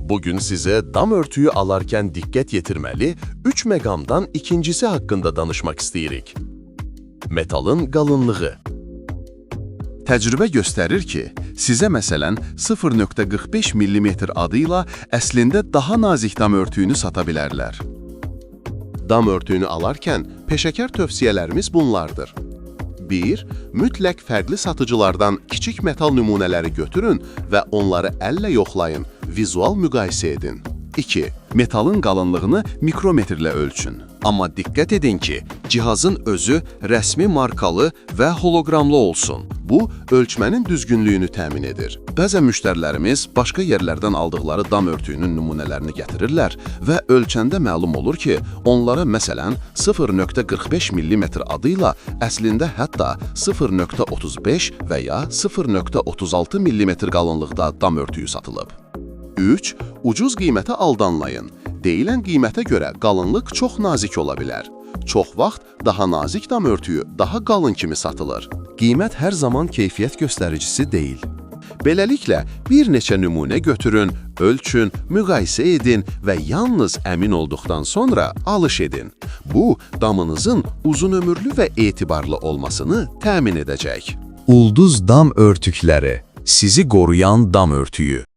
Bugün size dam örtüyü alarken dikkat yetirmeli 3 meqamdan ikincisi haqqında danışmaq istəyirik. Metalın qalınlığı. Təcrübə göstərir ki, sizə məsələn 0.45 mm adıyla əslində daha nazik dam örtüyünü sata bilərlər. Dam örtüyünü alarkən peşəkar tövsiyələrimiz bunlardır. 1. Mütləq fərqli satıcılardan kiçik metal nümunələri götürün və onları əllə yoxlayın, vizual müqayisə edin. 2. Metalın qalınlığını mikrometrlə ölçün. Amma diqqət edin ki, cihazın özü rəsmi markalı və holoqramlı olsun. Bu, ölçmənin düzgünlüyünü təmin edir. Bəzən müştərilərimiz başqa yerlərdən aldıqları dam örtüyünün nümunələrini gətirirlər və ölçəndə məlum olur ki, onlara məsələn 0.45 mm adıyla əslində hətta 0.35 və ya 0.36 mm qalınlıqda dam örtüyü satılıb. 3. Ucuz qiymətə aldanmayın. Deyilən qiymətə görə qalınlıq çox nazik ola bilər. Çox vaxt daha nazik dam örtüyü daha qalın kimi satılır. Qiymət hər zaman keyfiyyət göstəricisi deyil. Beləliklə, bir neçə nümunə götürün, ölçün, müqayisə edin və yalnız əmin olduqdan sonra alış edin. Bu, damınızın uzun ömürlü və etibarlı olmasını təmin edəcək. Ulduz dam örtükləri, sizi qoruyan dam örtüyü.